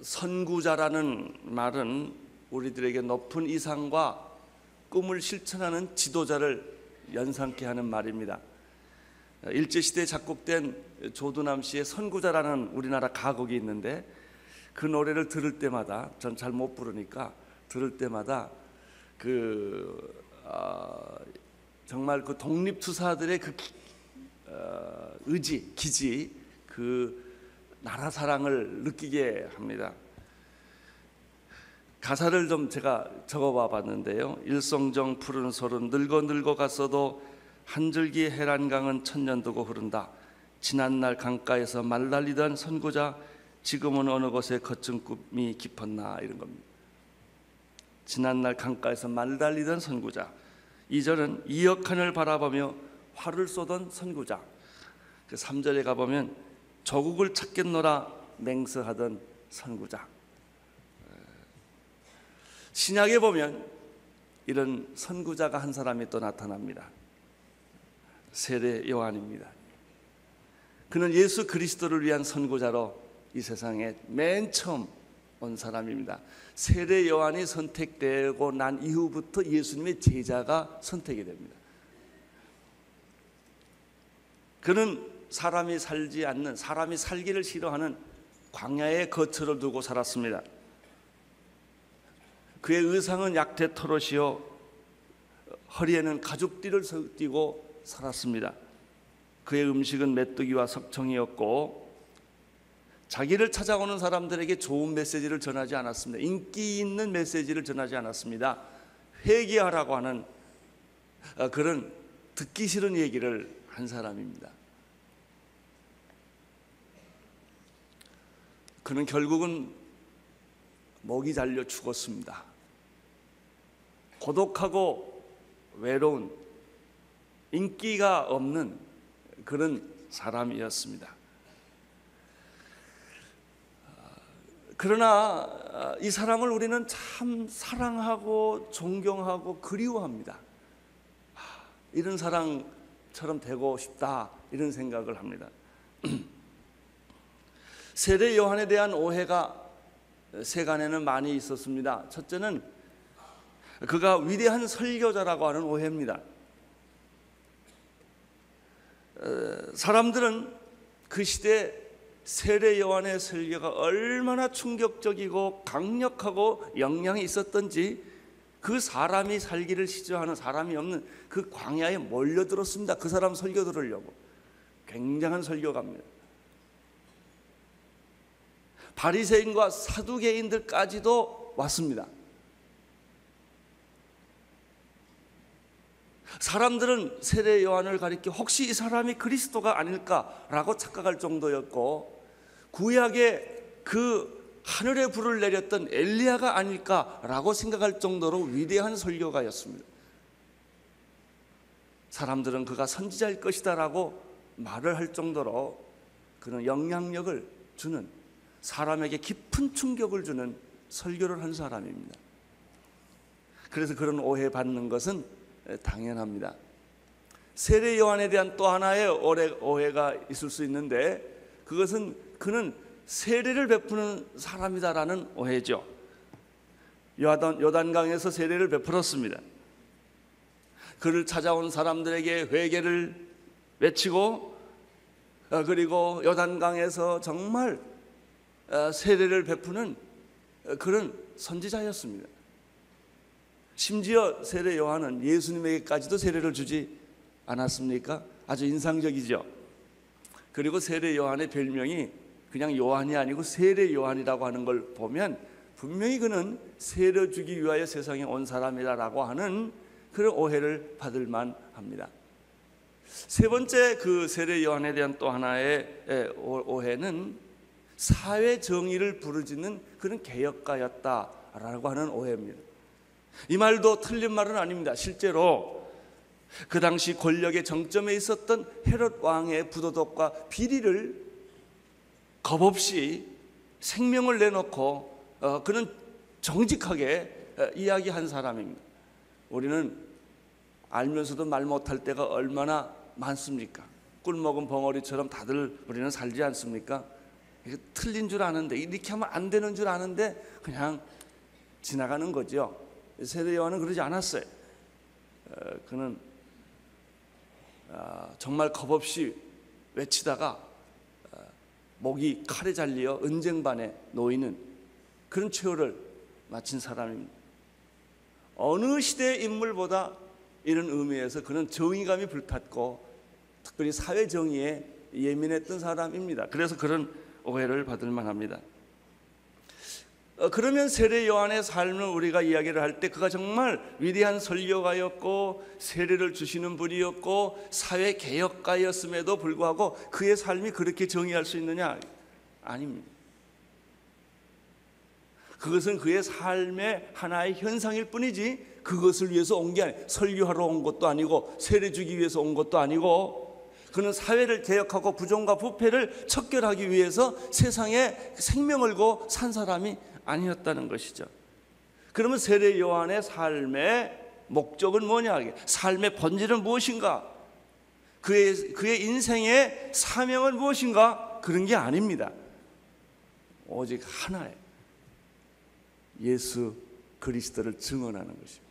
선구자라는 말은 우리들에게 높은 이상과 꿈을 실천하는 지도자를 연상케 하는 말입니다. 일제시대에 작곡된 조두남 씨의 선구자라는 우리나라 가곡이 있는데, 그 노래를 들을 때마다, 전 잘 못 부르니까 들을 때마다 정말 그 독립투사들의 그 의지, 기지, 그 나라 사랑을 느끼게 합니다. 가사를 좀 제가 적어봐 봤는데요. 일송정 푸른 소른 늙어 갔어도 한 줄기 해란강은 천년 두고 흐른다. 지난날 강가에서 말달리던 선구자 지금은 어느 곳에 거친 꿈이 깊었나, 이런 겁니다. 지난날 강가에서 말달리던 선구자, 2절은 이역한을 바라보며 활을 쏘던 선구자, 3절에 가보면 조국을 찾겠노라 맹세하던 선구자. 신약에 보면 이런 선구자가 한 사람이 또 나타납니다. 세례 요한입니다. 그는 예수 그리스도를 위한 선구자로 이 세상에 맨 처음 온 사람입니다. 세례 요한이 선택되고 난 이후부터 예수님의 제자가 선택이 됩니다. 그는 사람이 살지 않는, 사람이 살기를 싫어하는 광야의 거처를 두고 살았습니다. 그의 의상은 약대 토롯이요 허리에는 가죽띠를 띠고 살았습니다. 그의 음식은 메뚜기와 석청이었고, 자기를 찾아오는 사람들에게 좋은 메시지를 전하지 않았습니다. 인기 있는 메시지를 전하지 않았습니다. 회개하라고 하는 그런 듣기 싫은 얘기를 한 사람입니다. 그는 결국은 목이 잘려 죽었습니다. 고독하고 외로운, 인기가 없는 그런 사람이었습니다. 그러나 이 사람을 우리는 참 사랑하고 존경하고 그리워합니다. 이런 사람처럼 되고 싶다, 이런 생각을 합니다. 세례 요한에 대한 오해가 세간에는 많이 있었습니다. 첫째는 그가 위대한 설교자라고 하는 오해입니다. 사람들은 그 시대 세례 요한의 설교가 얼마나 충격적이고 강력하고 영향이 있었던지 그 사람이 살기를 시조하는, 사람이 없는 그 광야에 몰려들었습니다. 그 사람 설교 들으려고. 굉장한 설교가입니다. 바리새인과 사두개인들까지도 왔습니다. 사람들은 세례 요한을 가리켜 혹시 이 사람이 그리스도가 아닐까라고 착각할 정도였고, 구약에 그 하늘에 불을 내렸던 엘리야가 아닐까라고 생각할 정도로 위대한 설교가였습니다. 사람들은 그가 선지자일 것이다라고 말을 할 정도로 그는 영향력을 주는, 사람에게 깊은 충격을 주는 설교를 한 사람입니다. 그래서 그런 오해받는 것은 당연합니다. 세례 요한에 대한 또 하나의 오해가 있을 수 있는데, 그것은 그는 세례를 베푸는 사람이다라는 오해죠. 요단강에서 세례를 베풀었습니다. 그를 찾아온 사람들에게 회개를 외치고, 그리고 요단강에서 정말 세례를 베푸는 그런 선지자였습니다. 심지어 세례 요한은 예수님에게까지도 세례를 주지 않았습니까? 아주 인상적이죠. 그리고 세례 요한의 별명이 그냥 요한이 아니고 세례 요한이라고 하는 걸 보면 분명히 그는 세례 주기 위하여 세상에 온 사람이라고 하는 그런 오해를 받을 만합니다. 세 번째, 그 세례 요한에 대한 또 하나의 오해는 사회 정의를 부르짖는 그런 개혁가였다라고 하는 오해입니다. 이 말도 틀린 말은 아닙니다. 실제로 그 당시 권력의 정점에 있었던 헤롯 왕의 부도덕과 비리를 겁없이 생명을 내놓고 그는 정직하게 이야기한 사람입니다. 우리는 알면서도 말 못할 때가 얼마나 많습니까? 꿀 먹은 벙어리처럼 다들 우리는 살지 않습니까? 이게 틀린 줄 아는데, 이렇게 하면 안 되는 줄 아는데 그냥 지나가는 거죠. 세례 요한은 그러지 않았어요. 그는 정말 겁없이 외치다가 목이 칼에 잘려 은쟁반에 놓이는 그런 최후를 마친 사람입니다. 어느 시대의 인물보다 이런 의미에서 그는 정의감이 불탔고 특별히 사회 정의에 예민했던 사람입니다. 그래서 그런 오해를 받을 만합니다. 그러면 세례 요한의 삶을 우리가 이야기를 할 때 그가 정말 위대한 설교가였고 세례를 주시는 분이었고 사회 개혁가였음에도 불구하고 그의 삶이 그렇게 정의할 수 있느냐? 아닙니다. 그것은 그의 삶의 하나의 현상일 뿐이지 그것을 위해서 온 게 아니에요. 설교하러 온 것도 아니고 세례 주기 위해서 온 것도 아니고, 그는 사회를 개혁하고 부정과 부패를 척결하기 위해서 세상에 생명을 걸고 산 사람이 아니었다는 것이죠. 그러면 세례 요한의 삶의 목적은 뭐냐? 삶의 본질은 무엇인가? 그의 인생의 사명은 무엇인가? 그런 게 아닙니다. 오직 하나예요. 예수 그리스도를 증언하는 것입니다.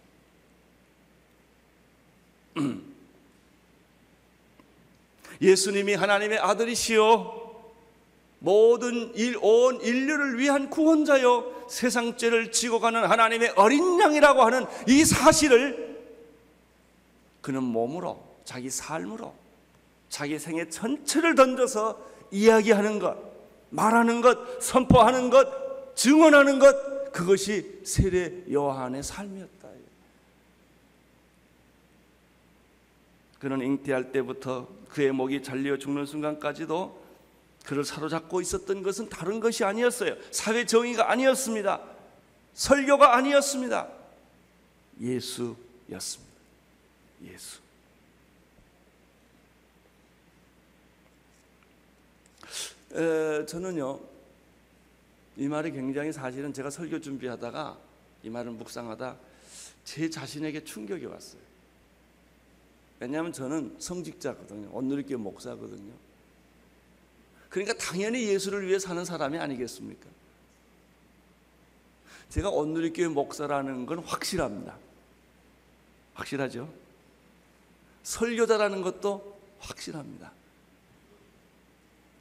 예수님이 하나님의 아들이시요 모든 온 인류를 위한 구원자요 세상 죄를 지고 가는 하나님의 어린 양이라고 하는 이 사실을 그는 몸으로, 자기 삶으로, 자기 생애 전체를 던져서 이야기하는 것, 말하는 것, 선포하는 것, 증언하는 것, 그것이 세례 요한의 삶이었다. 그는 잉태할 때부터 그의 목이 잘려 죽는 순간까지도 그를 사로잡고 있었던 것은 다른 것이 아니었어요. 사회 정의가 아니었습니다. 설교가 아니었습니다. 예수였습니다. 예수. 저는요, 이 말이 굉장히 사실은 제가 설교 준비하다가 이 말을 묵상하다 제 자신에게 충격이 왔어요. 왜냐하면 저는 성직자거든요. 온누리교회 목사거든요. 그러니까 당연히 예수를 위해 사는 사람이 아니겠습니까? 제가 온누리교회 목사라는 건 확실합니다. 확실하죠? 설교자라는 것도 확실합니다.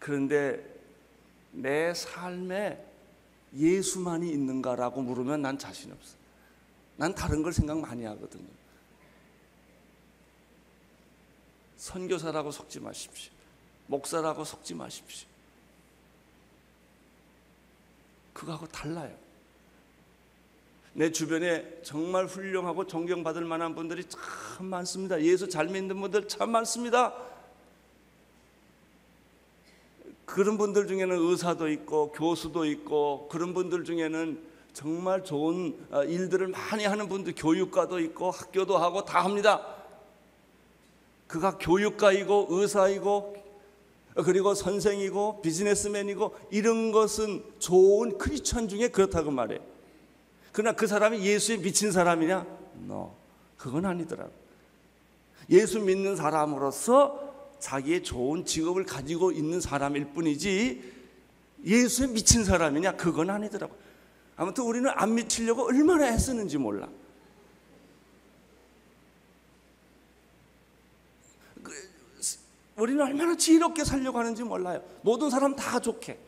그런데 내 삶에 예수만이 있는가라고 물으면 난 자신 없어요. 난 다른 걸 생각 많이 하거든요. 선교사라고 속지 마십시오. 목사라고 속지 마십시오. 그거하고 달라요. 내 주변에 정말 훌륭하고 존경받을 만한 분들이 참 많습니다. 예수 잘 믿는 분들 참 많습니다. 그런 분들 중에는 의사도 있고 교수도 있고, 그런 분들 중에는 정말 좋은 일들을 많이 하는 분들, 교육가도 있고 학교도 하고 다 합니다. 그가 교육가이고 의사이고 그리고 선생이고 비즈니스맨이고 이런 것은 좋은 크리스천 중에 그렇다고 말해요. 그러나 그 사람이 예수에 미친 사람이냐? No, 그건 아니더라고. 예수 믿는 사람으로서 자기의 좋은 직업을 가지고 있는 사람일 뿐이지 예수에 미친 사람이냐? 그건 아니더라고. 아무튼 우리는 안 미치려고 얼마나 애쓰는지 몰라. 우리는 얼마나 지혜롭게 살려고 하는지 몰라요. 모든 사람 다 좋게,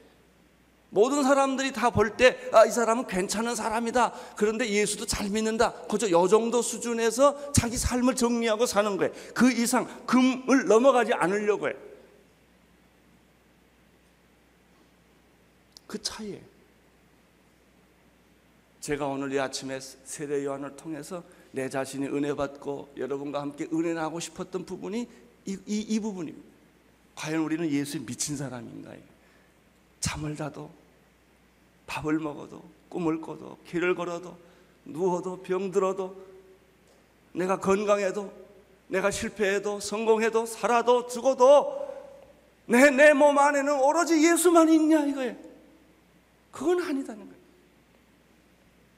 모든 사람들이 다 볼 때 이 사람은 괜찮은 사람이다. 그런데 예수도 잘 믿는다. 그저 요 정도 수준에서 자기 삶을 정리하고 사는 거예요. 그 이상 금을 넘어가지 않으려고 해요. 그 차이예요. 제가 오늘 이 아침에 세례 요한을 통해서 내 자신이 은혜 받고 여러분과 함께 은혜 나고 싶었던 부분이 이 부분입니다. 과연 우리는 예수에 미친 사람인가요? 잠을 자도, 밥을 먹어도, 꿈을 꿔도, 길을 걸어도, 누워도, 병들어도, 내가 건강해도, 내가 실패해도, 성공해도, 살아도, 죽어도 내 몸 안에는 오로지 예수만 있냐 이거예요. 그건 아니다는 거예요.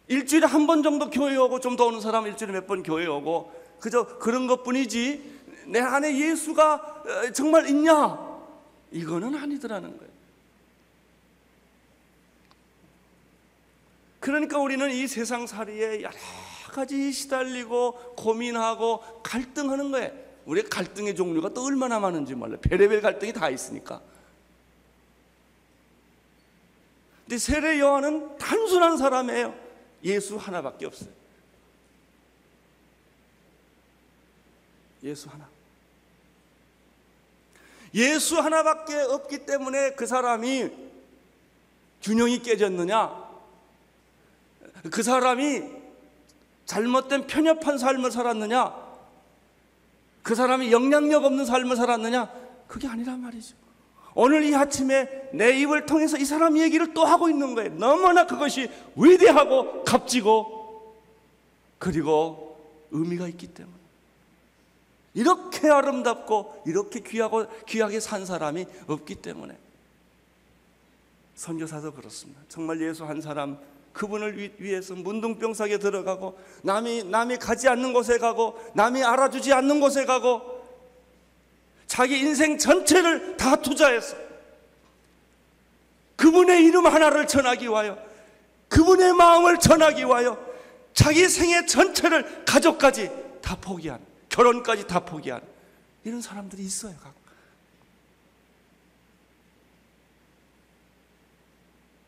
일주일에 한 번 정도 교회 오고, 좀 더 오는 사람은 일주일에 몇 번 교회 오고, 그저 그런 것뿐이지 내 안에 예수가 정말 있냐? 이거는 아니더라는 거예요. 그러니까 우리는 이 세상살이에 여러 가지 시달리고 고민하고 갈등하는 거예요. 우리가 갈등의 종류가 또 얼마나 많은지 몰라요. 별의별 갈등이 다 있으니까. 근데 세례 요한은 단순한 사람이에요. 예수 하나밖에 없어요. 예수 하나. 예수 하나밖에 없기 때문에 그 사람이 균형이 깨졌느냐? 그 사람이 잘못된 편협한 삶을 살았느냐? 그 사람이 영향력 없는 삶을 살았느냐? 그게 아니란 말이죠. 오늘 이 아침에 내 입을 통해서 이 사람 얘기를 또 하고 있는 거예요. 너무나 그것이 위대하고 값지고 그리고 의미가 있기 때문에. 이렇게 아름답고 이렇게 귀하게 산 사람이 없기 때문에. 선교사도 그렇습니다. 정말 예수 한 사람, 그분을 위해서 문둥병사에 들어가고 남이 가지 않는 곳에 가고 남이 알아주지 않는 곳에 가고 자기 인생 전체를 다 투자해서 그분의 이름 하나를 전하기 위하여, 그분의 마음을 전하기 위하여 자기 생애 전체를, 가족까지 다 포기한, 결혼까지 다 포기한 이런 사람들이 있어요.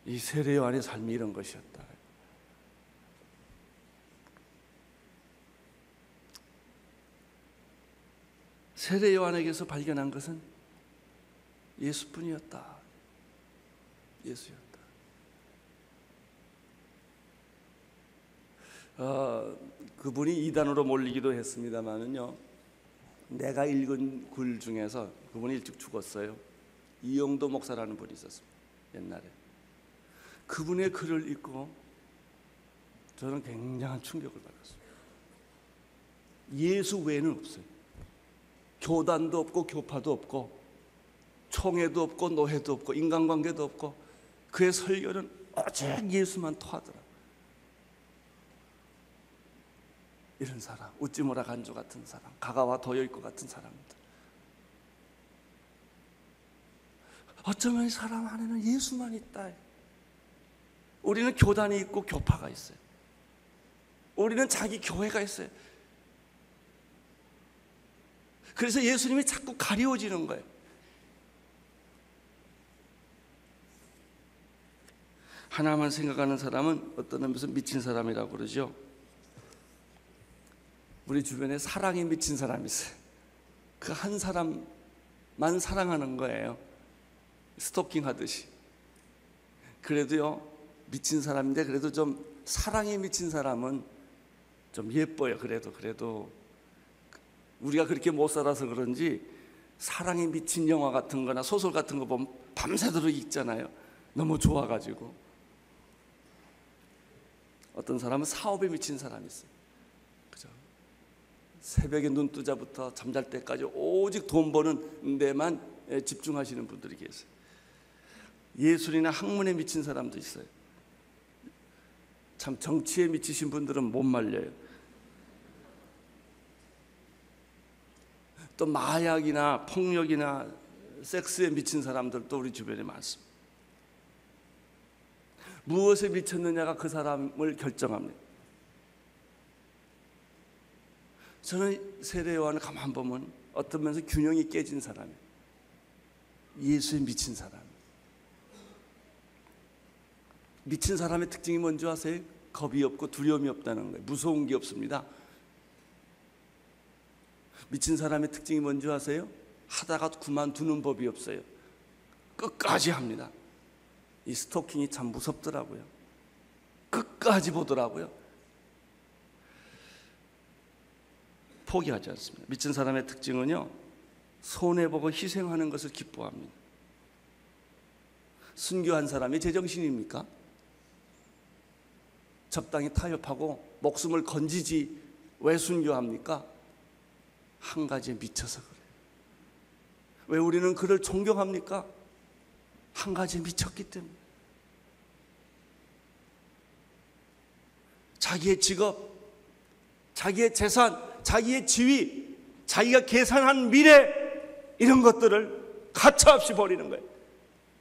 이 세례 요한의 삶이 이런 것이었다. 세례 요한에게서 발견한 것은 예수뿐이었다. 예수였다. 그분이 이단으로 몰리기도 했습니다만은요, 내가 읽은 글 중에서 그분이 일찍 죽었어요. 이영도 목사라는 분이 있었습니다. 옛날에. 그분의 글을 읽고 저는 굉장한 충격을 받았습니다. 예수 외에는 없어요. 교단도 없고 교파도 없고 총회도 없고 노회도 없고 인간관계도 없고 그의 설교는 오직 예수만 토하더라. 이런 사람, 우찌무라 간조 같은 사람, 가가와 도요이코 같은 사람들. 어쩌면 이 사람 안에는 예수만 있다. 우리는 교단이 있고 교파가 있어요. 우리는 자기 교회가 있어요. 그래서 예수님이 자꾸 가리워지는 거예요. 하나만 생각하는 사람은 어떤 의미에서 미친 사람이라고 그러죠. 우리 주변에 사랑에 미친 사람이 있어요. 그 한 사람만 사랑하는 거예요. 스토킹 하듯이. 그래도요, 미친 사람인데 그래도 좀 사랑에 미친 사람은 좀 예뻐요. 그래도 우리가 그렇게 못 살아서 그런지 사랑에 미친 영화 같은 거나 소설 같은 거 보면 밤새도록 읽잖아요. 너무 좋아가지고. 어떤 사람은 사업에 미친 사람이 있어요. 그죠? 새벽에 눈 뜨자부터 잠잘 때까지 오직 돈 버는 데만 집중하시는 분들이 계세요. 예술이나 학문에 미친 사람도 있어요. 참 정치에 미치신 분들은 못 말려요. 또 마약이나 폭력이나 섹스에 미친 사람들도 우리 주변에 많습니다. 무엇에 미쳤느냐가 그 사람을 결정합니다. 저는 세례 요한을 가만 보면 어떤 면에서 균형이 깨진 사람이에요. 예수에 미친 사람. 미친 사람의 특징이 뭔지 아세요? 겁이 없고 두려움이 없다는 거예요. 무서운 게 없습니다. 미친 사람의 특징이 뭔지 아세요? 하다가 그만두는 법이 없어요. 끝까지 합니다. 이 스토킹이 참 무섭더라고요. 끝까지 보더라고요. 포기하지 않습니다. 미친 사람의 특징은요, 손해보고 희생하는 것을 기뻐합니다. 순교한 사람이 제정신입니까? 적당히 타협하고 목숨을 건지지 왜 순교합니까? 한 가지에 미쳐서 그래요. 왜 우리는 그를 존경합니까? 한 가지에 미쳤기 때문에. 자기의 직업, 자기의 재산, 자기의 지위, 자기가 계산한 미래, 이런 것들을 가차없이 버리는 거예요.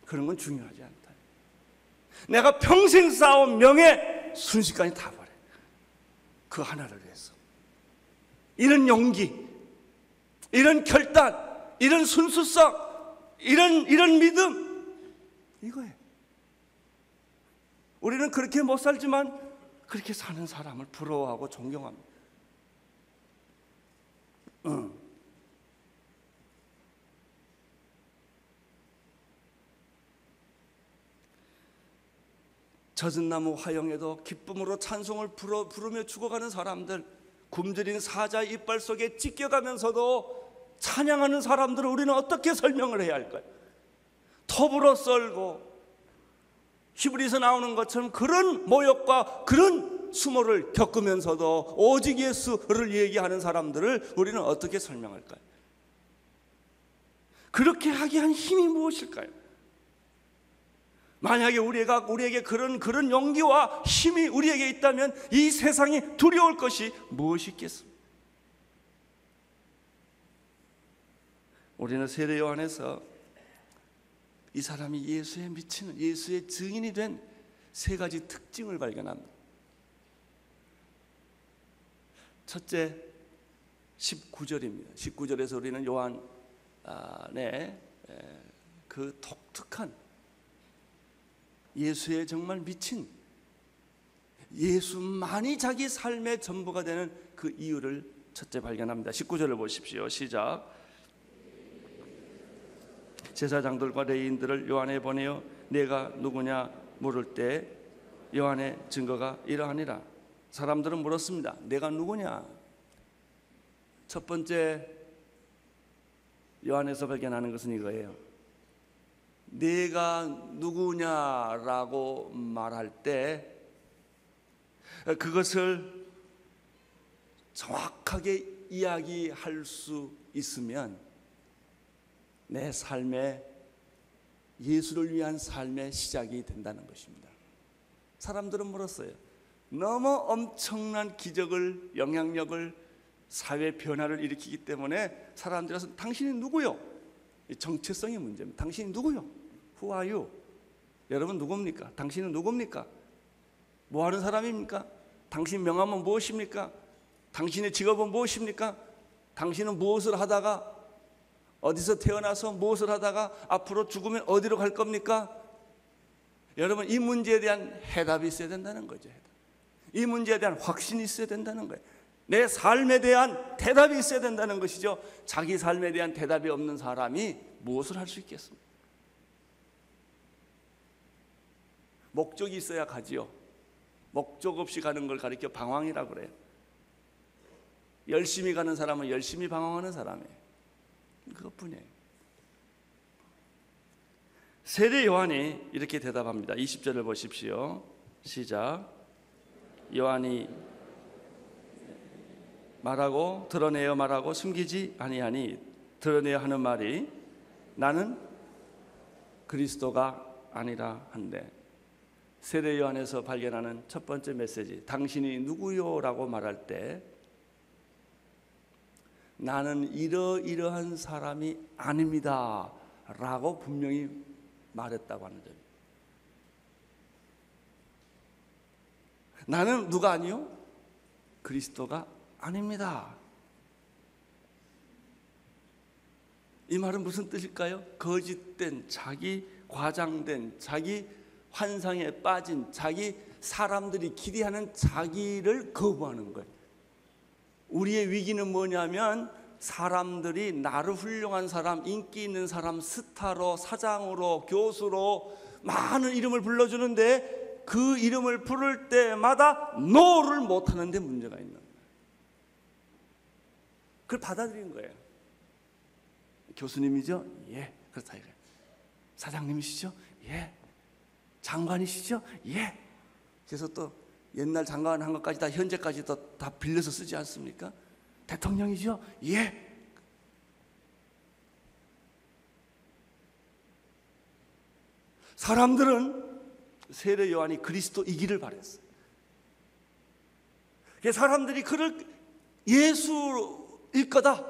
그런 건 중요하지 않다. 내가 평생 쌓아온 명예, 마음에 순식간에 다 버려. 그 하나를 위해서. 이런 용기, 이런 결단, 이런 순수성, 이런 믿음, 이거예요. 우리는 그렇게 못 살지만 그렇게 사는 사람을 부러워하고 존경합니다. 젖은 나무 화영에도 기쁨으로 찬송을 부르며 죽어가는 사람들, 굶주린 사자의 이빨 속에 찢겨가면서도 찬양하는 사람들을 우리는 어떻게 설명을 해야 할까요? 톱으로 썰고 히브리서 나오는 것처럼 그런 모욕과 그런 수모를 겪으면서도 오직 예수를 얘기하는 사람들을 우리는 어떻게 설명할까요? 그렇게 하게 한 힘이 무엇일까요? 만약에 우리에게 그런 용기와 힘이 우리에게 있다면 이 세상이 두려울 것이 무엇이 있겠습니까? 우리는 세례 요한에서 이 사람이 예수에 미치는, 예수의 증인이 된 세 가지 특징을 발견합니다. 첫째, 19절입니다. 19절에서 우리는 요한의 그 독특한 예수에 정말 미친, 예수만이 자기 삶의 전부가 되는 그 이유를 첫째 발견합니다. 19절을 보십시오. 시작. 제사장들과 레위인들을 요한에 보내어 내가 누구냐 물을 때 요한의 증거가 이러하니라. 사람들은 물었습니다. 내가 누구냐? 첫 번째 요한에서 발견하는 것은 이거예요. 내가 누구냐라고 말할 때 그것을 정확하게 이야기할 수 있으면 내 삶에 예수를 위한 삶의 시작이 된다는 것입니다. 사람들은 물었어요. 너무 엄청난 기적을, 영향력을, 사회 변화를 일으키기 때문에 사람들은 당신이 누구요? 정체성의 문제입니다. 당신이 누구요? Who are you? 여러분 누굽니까? 당신은 누굽니까? 뭐 하는 사람입니까? 당신 명함은 무엇입니까? 당신의 직업은 무엇입니까? 당신은 무엇을 하다가, 어디서 태어나서 무엇을 하다가 앞으로 죽으면 어디로 갈 겁니까? 여러분, 이 문제에 대한 해답이 있어야 된다는 거죠. 이 문제에 대한 확신이 있어야 된다는 거예요. 내 삶에 대한 대답이 있어야 된다는 것이죠. 자기 삶에 대한 대답이 없는 사람이 무엇을 할 수 있겠습니까? 목적이 있어야 가지요. 목적 없이 가는 걸 가리켜 방황이라고 그래요. 열심히 가는 사람은 열심히 방황하는 사람이에요. 그것뿐이에요. 세례 요한이 이렇게 대답합니다. 20절을 보십시오. 시작. 요한이 말하고 드러내어 말하고 숨기지 아니하니, 드러내어 하는 말이 나는 그리스도가 아니라 한데, 세례 요한에서 발견하는 첫 번째 메시지, 당신이 누구요? 라고 말할 때 나는 이러이러한 사람이 아닙니다 라고 분명히 말했다고 하는 점입니다. 나는 누가 아니요? 그리스도가 아닙니다. 이 말은 무슨 뜻일까요? 거짓된, 자기 과장된, 자기 환상에 빠진, 자기 사람들이 기대하는 자기를 거부하는 거예요. 우리의 위기는 뭐냐면 사람들이 나를 훌륭한 사람, 인기 있는 사람, 스타로, 사장으로, 교수로 많은 이름을 불러주는데 그 이름을 부를 때마다 노를 못하는 데 문제가 있는 거예요. 그걸 받아들이는 거예요. 교수님이죠? 예, 그렇다 이거예요. 사장님이시죠? 예. 장관이시죠? 예. 그래서 또 옛날 장관 한 것까지 다 현재까지 다 빌려서 쓰지 않습니까? 대통령이죠? 예. 사람들은 세례 요한이 그리스도이기를 바랬어요. 사람들이 그를 예수일 거다,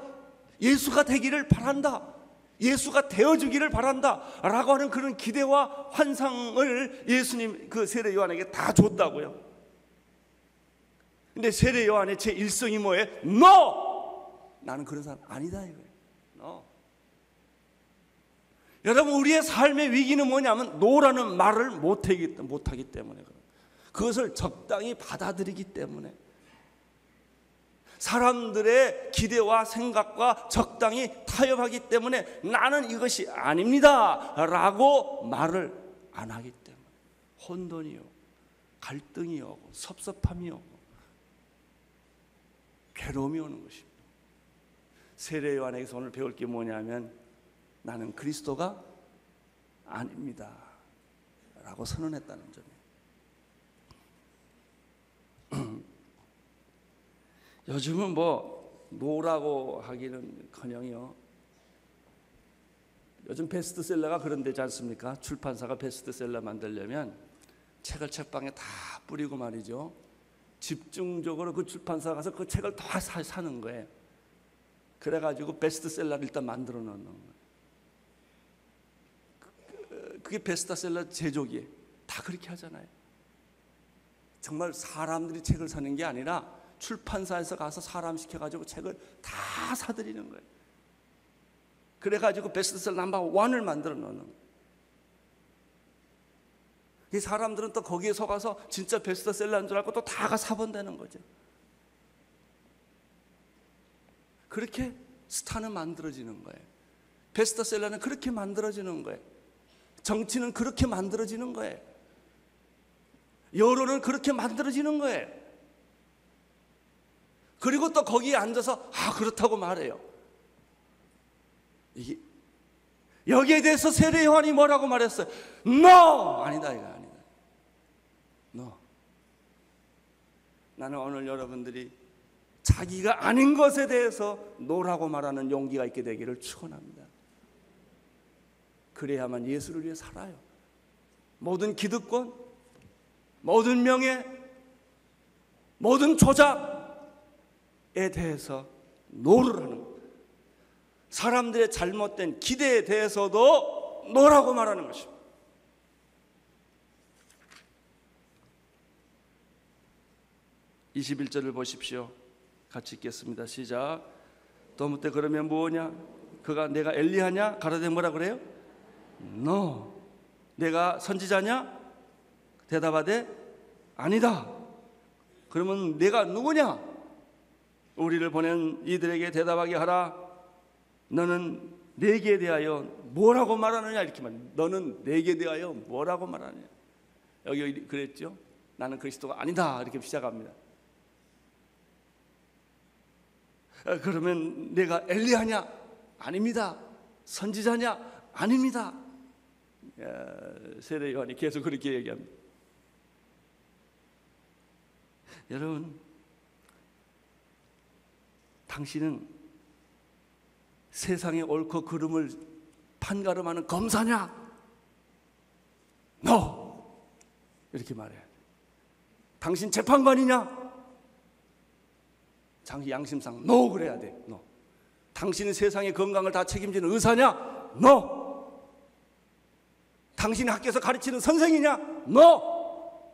예수가 되기를 바란다, 예수가 되어주기를 바란다 라고 하는 그런 기대와 환상을 예수님 그 세례 요한에게 다 줬다고요. 근데 세례 요한의 제 일성이 뭐예요? No! 나는 그런 사람 아니다 이거예요. No. 여러분, 우리의 삶의 위기는 뭐냐면 노라는 말을 못하기 때문에 그래요. 그것을 적당히 받아들이기 때문에, 사람들의 기대와 생각과 적당히 타협하기 때문에 나는 이것이 아닙니다 라고 말을 안 하기 때문에 혼돈이 오고 갈등이 오고 섭섭함이 오고 괴로움이 오는 것입니다. 세례 요한에게서 오늘 배울 게 뭐냐면 나는 그리스도가 아닙니다 라고 선언했다는 점이에요. 요즘은 뭐 노라고 하기는커녕요, 요즘 베스트셀러가 그런 데지 않습니까? 출판사가 베스트셀러 만들려면 책을 책방에 다 뿌리고 말이죠, 집중적으로 그 출판사 가서 그 책을 다 사는 거예요. 그래가지고 베스트셀러를 일단 만들어 놓는 거예요. 그게 베스트셀러 제조기에 다 그렇게 하잖아요. 정말 사람들이 책을 사는 게 아니라 출판사에서 가서 사람 시켜가지고 책을 다 사들이는 거예요. 그래가지고 베스트셀러 넘버 1을 만들어 놓는 거예요. 이 사람들은 또 거기에 속아서 진짜 베스트셀러인 줄 알고 또 다 가 사본다는 거죠. 그렇게 스타는 만들어지는 거예요. 베스트셀러는 그렇게 만들어지는 거예요. 정치는 그렇게 만들어지는 거예요. 여론은 그렇게 만들어지는 거예요. 그리고 또 거기에 앉아서 그렇다고 말해요. 이게 여기에 대해서 세례 요한이 뭐라고 말했어요? No! 아니다 이거 아니다. No. 나는 오늘 여러분들이 자기가 아닌 것에 대해서 노라고 말하는 용기가 있게 되기를 축원합니다. 그래야만 예수를 위해 살아요. 모든 기득권, 모든 명예, 모든 조작에 대해서 노를 하는 것. 사람들의 잘못된 기대에 대해서도 노라고 말하는 것입니다. (21절을) 보십시오. 같이 읽겠습니다. 시작. 또 묻되 그러면 뭐냐? 그가 내가 엘리야냐? 가로되 뭐라 그래요? No. 내가 선지자냐? 대답하되 아니다. 그러면 내가 누구냐? 우리를 보낸 이들에게 대답하게 하라. 너는 내게 대하여 뭐라고 말하느냐? 이렇게 말. 너는 내게 대하여 뭐라고 말하느냐? 여기 그랬죠? 나는 그리스도가 아니다. 이렇게 시작합니다. 그러면 내가 엘리야냐? 아닙니다. 선지자냐? 아닙니다. 세례 요한이 계속 그렇게 얘기합니다. 여러분, 당신은 세상의 옳고 그름을 판가름하는 검사냐? No! 이렇게 말해야 돼. 당신 재판관이냐? 당신 양심상 No 그래야 돼. No. 당신은 세상의 건강을 다 책임지는 의사냐? No. 당신이 학교에서 가르치는 선생이냐? No.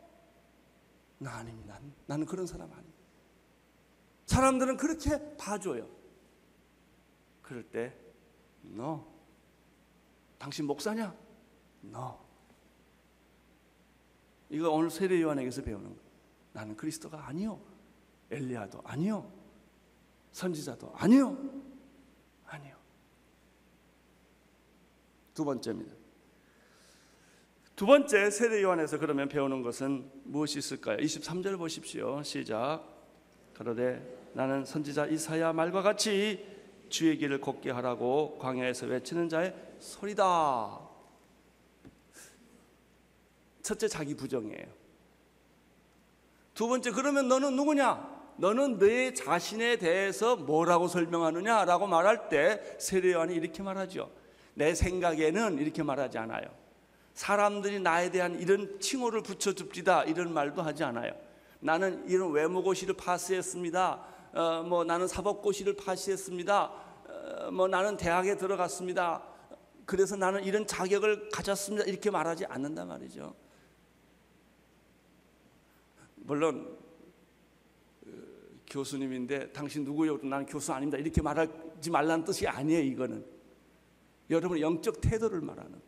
나 아닙니다. 나는 그런 사람 아닙니다. 사람들은 그렇게 봐줘요. 그럴 때 No. 당신 목사냐? No. 이거 오늘 세례 요한에게서 배우는 거예요. 나는 그리스도가 아니요, 엘리야도 아니요, 선지자도 아니요. 아니요. 두 번째입니다. 두 번째 세례 요한에서 그러면 배우는 것은 무엇이 있을까요? 23절 보십시오. 시작. 그러되 나는 선지자 이사야 말과 같이 주의 길을 곱게 하라고 광야에서 외치는 자의 소리다. 첫째, 자기 부정이에요. 두 번째, 그러면 너는 누구냐? 너는 내 자신에 대해서 뭐라고 설명하느냐라고 말할 때 세례 요한이 이렇게 말하죠. 내 생각에는 이렇게 말하지 않아요. 사람들이 나에 대한 이런 칭호를 붙여줍디다 이런 말도 하지 않아요. 나는 이런 외모고시를 파스했습니다. 나는 사법고시를 파스했습니다. 나는 대학에 들어갔습니다. 그래서 나는 이런 자격을 가졌습니다. 이렇게 말하지 않는단 말이죠. 물론 교수님인데 당신 누구요? 나는 교수 아닙니다. 이렇게 말하지 말라는 뜻이 아니에요. 이거는 여러분의 영적 태도를 말하는,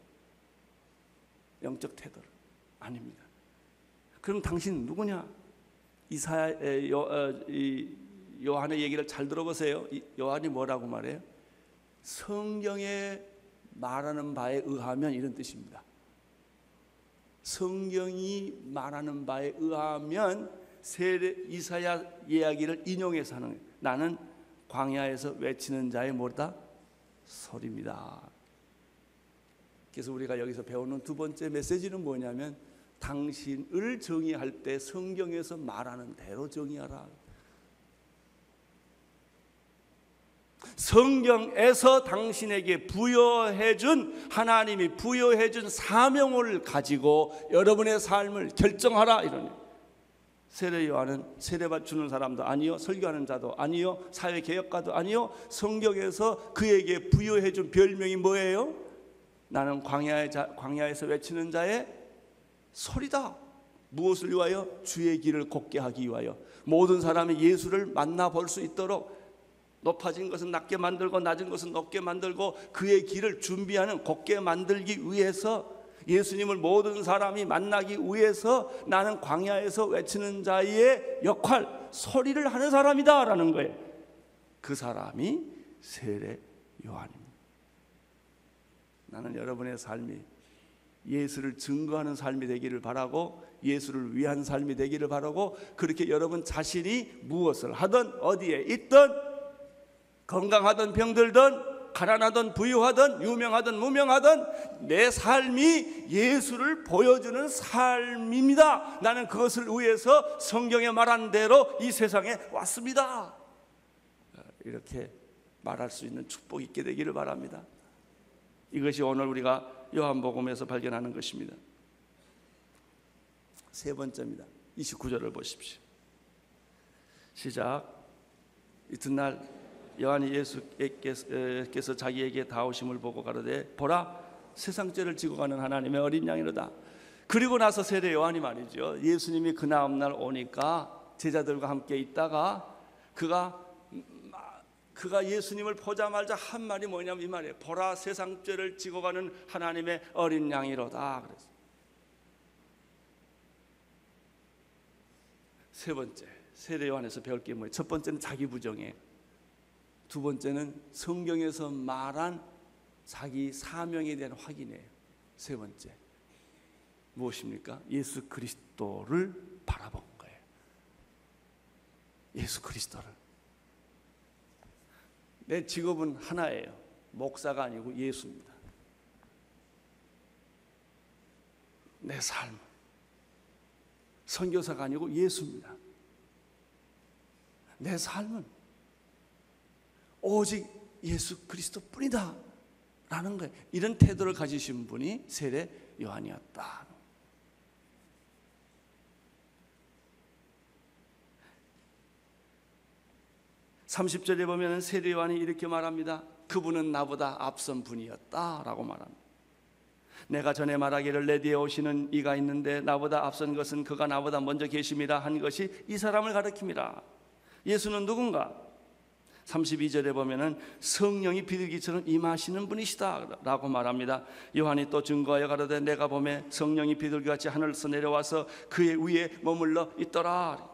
영적 태도를 아닙니다. 그럼 당신 누구냐? 요한의 얘기를 잘 들어보세요. 요한이 뭐라고 말해요? 성경에 말하는 바에 의하면, 이런 뜻입니다. 성경이 말하는 바에 의하면 이사야 이야기를 인용해서 하는 거예요. 나는 광야에서 외치는 자의 뭐다? 소리입니다. 그래서 우리가 여기서 배우는 두 번째 메시지는 뭐냐면, 당신을 정의할 때 성경에서 말하는 대로 정의하라. 성경에서 당신에게 부여해준, 하나님이 부여해준 사명을 가지고 여러분의 삶을 결정하라, 이러니. 세례 요한은 세례받 주는 사람도 아니요, 설교하는 자도 아니요, 사회개혁가도 아니요, 성경에서 그에게 부여해준 별명이 뭐예요? 나는 광야에서 외치는 자의 소리다. 무엇을 위하여? 주의 길을 곱게 하기 위하여. 모든 사람이 예수를 만나볼 수 있도록 높아진 것은 낮게 만들고 낮은 것은 높게 만들고 그의 길을 준비하는, 곱게 만들기 위해서, 예수님을 모든 사람이 만나기 위해서 나는 광야에서 외치는 자의 역할, 소리를 하는 사람이다 라는 거예요. 그 사람이 세례 요한입니다. 나는 여러분의 삶이 예수를 증거하는 삶이 되기를 바라고, 예수를 위한 삶이 되기를 바라고, 그렇게 여러분 자신이 무엇을 하든 어디에 있든, 건강하든 병들든, 가난하든 부유하든, 유명하든 무명하든 내 삶이 예수를 보여주는 삶입니다. 나는 그것을 위해서 성경에 말한 대로 이 세상에 왔습니다. 이렇게 말할 수 있는 축복이 있게 되기를 바랍니다. 이것이 오늘 우리가 요한복음에서 발견하는 것입니다. 세 번째입니다. 29절을 보십시오. 시작. 이튿날 요한이 예수께서 자기에게 다오심을 보고 가로되, 보라, 세상 죄를 지고 가는 하나님의 어린 양이로다. 그리고 나서 세례 요한이 말이죠, 예수님이 그 다음날 오니까 제자들과 함께 있다가 그가 예수님을 보자마자 한 말이 뭐냐면 이 말이에요. 보라, 세상 죄를 지고 가는 하나님의 어린 양이로다. 그래서 세 번째, 세례 요한에서 배울 게 뭐예요? 첫 번째는 자기 부정이에요. 두 번째는 성경에서 말한 자기 사명에 대한 확인이에요. 세 번째 무엇입니까? 예수 그리스도를 바라본 거예요. 예수 그리스도를. 내 직업은 하나예요. 목사가 아니고 예수입니다. 내 삶은 선교사가 아니고 예수입니다. 내 삶은 오직 예수 그리스도뿐이다 라는 거예요. 이런 태도를 가지신 분이 세례 요한이었다. 30절에 보면 세례 요한이 이렇게 말합니다. 그분은 나보다 앞선 분이었다 라고 말합니다. 내가 전에 말하기를 내 뒤에 오시는 이가 있는데 나보다 앞선 것은 그가 나보다 먼저 계심이라 한 것이 이 사람을 가리킵니다. 예수는 누군가? 32절에 보면은 성령이 비둘기처럼 임하시는 분이시다 라고 말합니다. 요한이 또 증거하여 가로되, 내가 보매 성령이 비둘기같이 하늘에서 내려와서 그의 위에 머물러 있더라.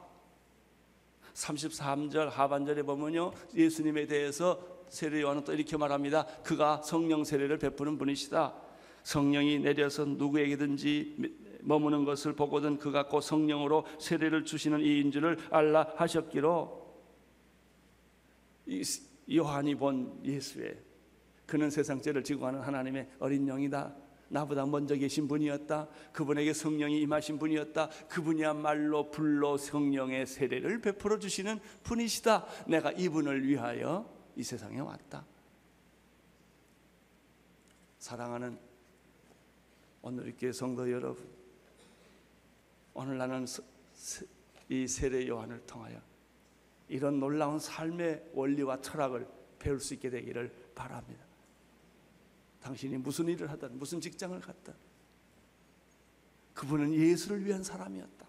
33절 하반절에 보면요, 예수님에 대해서 세례 요한은 또 이렇게 말합니다. 그가 성령 세례를 베푸는 분이시다. 성령이 내려서 누구에게든지 머무는 것을 보거든 그가 곧 성령으로 세례를 주시는 이인 줄을 알라 하셨기로. 요한이 본 예수의, 그는 세상 죄를 지고 가는 하나님의 어린 영이다. 나보다 먼저 계신 분이었다. 그분에게 성령이 임하신 분이었다. 그분이야말로 불로 성령의 세례를 베풀어 주시는 분이시다. 내가 이분을 위하여 이 세상에 왔다. 사랑하는 오늘 교회 성도 여러분, 오늘 나는 이 세례 요한을 통하여 이런 놀라운 삶의 원리와 철학을 배울 수 있게 되기를 바랍니다. 당신이 무슨 일을 하든 무슨 직장을 갖든 그분은 예수를 위한 사람이었다.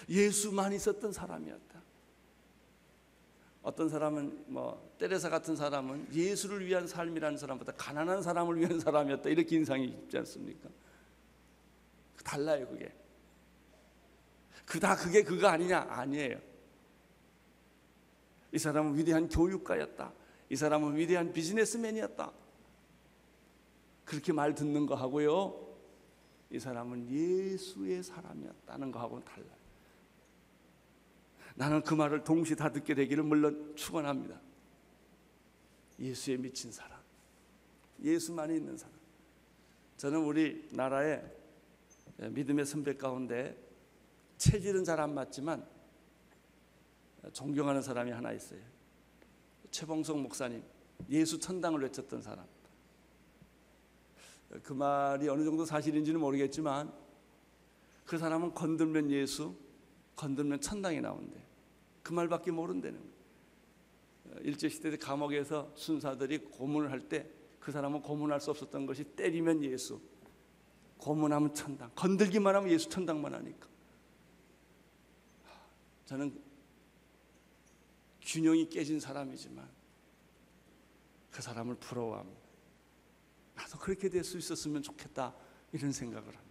예수만 있었던 사람이었다. 어떤 사람은 때레사 같은 사람은 예수를 위한 삶이라는 사람보다 가난한 사람을 위한 사람이었다, 이렇게 인상이 깊지 않습니까? 달라요. 그게 그게 그거 아니냐? 아니에요. 이 사람은 위대한 교육가였다, 이 사람은 위대한 비즈니스맨이었다, 그렇게 말 듣는 거 하고요, 이 사람은 예수의 사람이었다는 거 하고는 달라요. 나는 그 말을 동시에 다 듣게 되기를 물론 축원합니다. 예수에 미친 사람, 예수만이 있는 사람. 저는 우리 나라의 믿음의 선배 가운데 체질은 잘 안 맞지만 존경하는 사람이 하나 있어요. 최봉석 목사님, 예수 천당을 외쳤던 사람. 그 말이 어느 정도 사실인지는 모르겠지만 그 사람은 건들면 예수, 건들면 천당이 나온대. 그 말밖에 모른다는 거예요. 일제시대 감옥에서 순사들이 고문을 할 때 그 사람은 고문할 수 없었던 것이 때리면 예수, 고문하면 천당, 건들기만 하면 예수 천당만 하니까. 저는 균형이 깨진 사람이지만 그 사람을 부러워합니다. 나도 그렇게 될 수 있었으면 좋겠다, 이런 생각을 합니다.